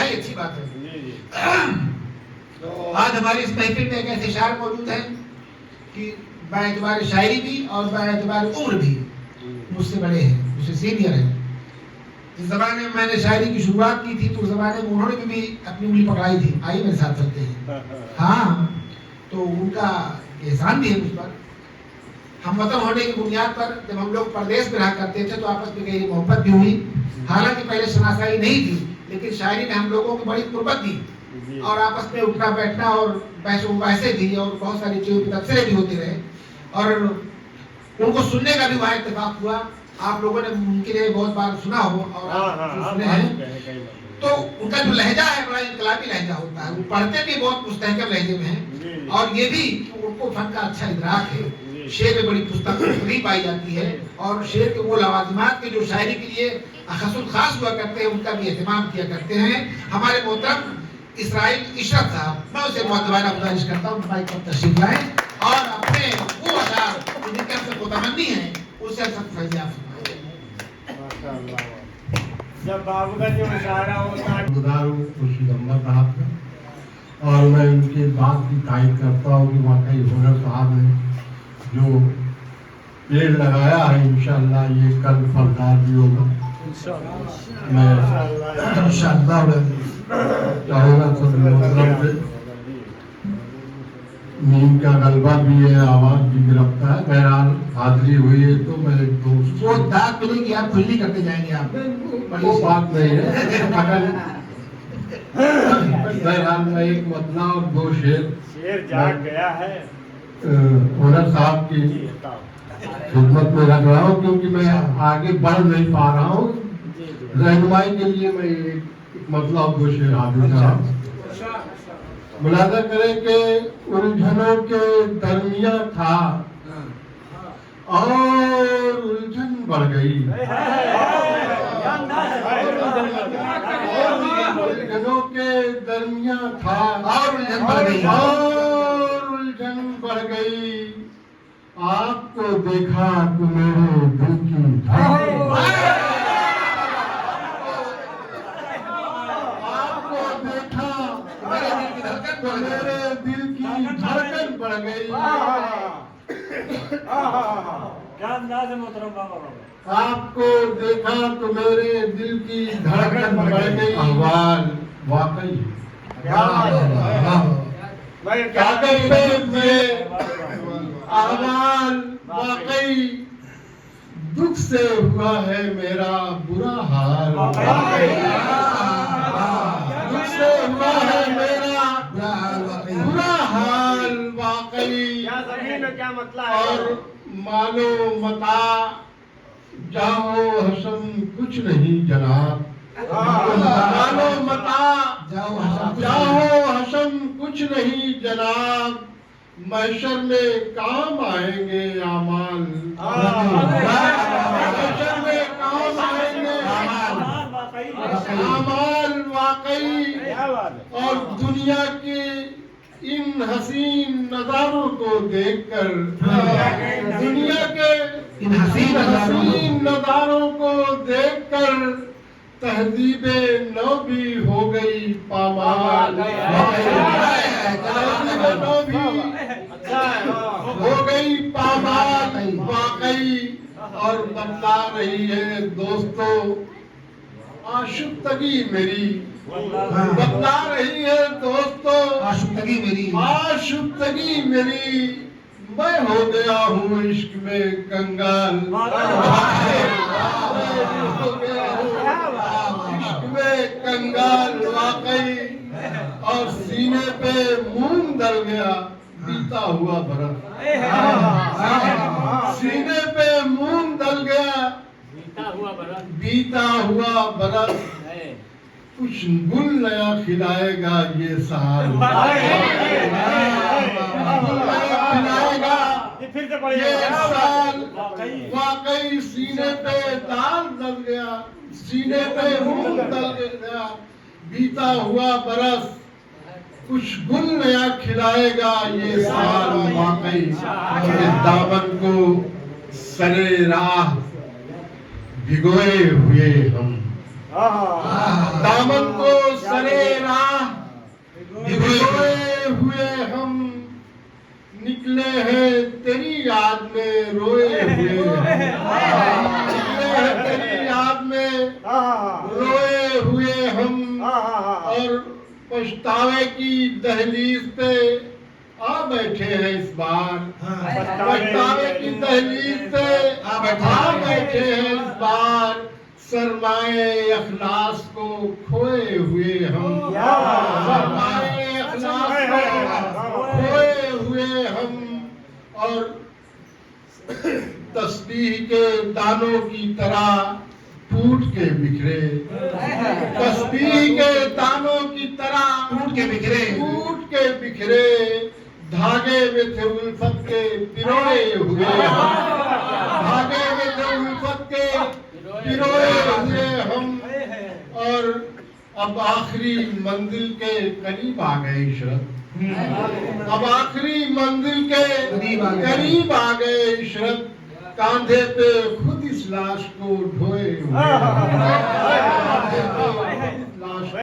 बड़ा ही अच्छी बात है। तो आज हमारी इस महफिल में एक ऐसे शायर मौजूद हैं कि बाएतबार शायरी भी और बाएतबार उम्र भी मुझसे बड़े हैं, मुझसे सीनियर हैं। जिस जमाने में मैंने शायरी की शुरुआत की थी तो उस जमाने में उन्होंने भी अपनी उंगली पकड़ाई थी, आई मेरे साथ चलते हैं। हाँ, तो उनका एहसान भी है मुझ पर। हम वतन होने की बुनियाद पर जब हम लोग परदेश में रहा करते थे तो आपस में गहरी मोहब्बत भी हुई। हालांकि पहले शनासाई नहीं थी, लेकिन शायरी ने हम लोगों को बड़ी कुर्बत दी और आपस में उठना बैठना और बहसें भी और बहुत सारी चीजों के तबसरे भी होते रहे और उनको सुनने का भी वहाँ इत्तेफाक हुआ। आप लोगों ने उनके लिए बहुत बार सुना हो और सुने हैं। तो उनका जो लहजा है बड़ा इनकलाबी लहजा होता है। वो पढ़ते भी बहुत मुस्तहकम लहजे में हैं और ये भी उनको फन का अच्छा इदराक है। शेर में बड़ी पुस्तक पाई जाती है और शेर के वो लवाजिमात के जो शायरी के लिए खसुल खास हुआ करते हैं उनका भी एहतमाम किया करते हैं। हमारे मोहतरम इसराइल इशरत साहब, मैं उसे मुअद्दबाना गुजारिश करता हूँ माइक पर तशरीफ लाएं और अपने वो अशार जिनके हमसे मुतमन्नी है उससे सब फैज़याब फरमाएं। जब बाबू का जो इशारा होता है गुजार हूँ खुर्शीद अहमद साहब का और मैं उनके बात की तारीफ करता हूँ कि वाकई हुनर साहब ने जो पेड़ लगाया है इंशाअल्लाह ये कल फलदार भी होगा। मैं इंशाअल्लाह चाहूँगा सब नींद का गलबा भी है, आवाज भी गिरफ्ता है। बहरहाल हाजिरी हुई है तो मैं दोस्त वो दाग मिलेगी आप खुली करते जाएंगे आप, वो बात नहीं है। बहरहाल मैं एक मतला और दो शेर जाग गया है हुनर साहब की खिदमत में रख रहा हूँ क्योंकि मैं आगे बढ़ नहीं पा रहा हूँ। रहनुमाई के लिए मैं एक मतलब दो शेर हाजिर कर रहा हूँ। मुलाजा करें कि उलझनों के दरमिया था और उलझन बढ़ गई। उलझनों के दरमिया था और उलझन बढ़ गई और उलझन बढ़ गई। आपको देखा तो मेरे दिल की मेरे दिल की धड़कन बढ़ गई। क्या अंदाज है मोहतरम बाबा। आपको देखा तो मेरे दिल की धड़कन बढ़ गई। अहवाल वाकई कागज पे अहवाल वाकई दुख से हुआ है मेरा बुरा हाल। दुख से हुआ है मेरा बुरा हाल वाकई। क्या मतलब और मानो मता जाओ हसम कुछ नहीं जनाब। मानो मता जाओ हसम कुछ नहीं जनाब। महशर में काम आएंगे आमाल। महशर में काम आएंगे आमाल वाकई। और दुनिया के इन हसीन नजारों को देखकर दुनिया के इन हसीन नजारों को देखकर तहजीबे नौ भी हो गई पामाल। तहजीबे नौ भी हो गई पामाल वाकई। और बतला रही है दोस्तों आशुक्तगी मेरी। बतला रही है दोस्तों आशुक्तगी मेरी, आशुक्तगी मेरी। मैं हो गया हूँ इश्क में कंगाल। इश्क में कंगाल वाकई। और सीने पे मूंग दल गया बीता हुआ बरस। सीने पे मूंग दल गया बीता हुआ बरस। कुछ गुल नया खिलाएगा ये साल। खिलाएगा ये साल वाकई। सीने पे दाल दल गया सीने पे मूंग दल गया बीता हुआ बरस। कुछ गुल नया खिलाएगा ये साल वाकई। दामन को सरे राह भिगोए हुए हम दामन को सरे राह भिगोए हुए हम निकले हैं तेरी याद में रोए हुए निकले हैं तेरी याद में रोए हुए हम और पछतावे की दहलीज पे आ बैठे हैं इस बार पछतावे की दहलीज पे आ बैठे हैं इस बार सरमाए अखलास को खोए हुए हम सरमाए अखलास को खोए हुए हम और तस्बीह के दानों की तरह टूट के बिखरे तस्बीह के दानों की तरह टूट के बिखरे धागे में थे उल्फत के पिरोए हुए हम धागे में थे उल्फत के पिरोए हुए हम और अब आखिरी मंजिल के करीब आ गए इशरत अब आखिरी मंजिल के करीब आ गए इशरत कांधे पे खुद इस लाश को ढोए हुए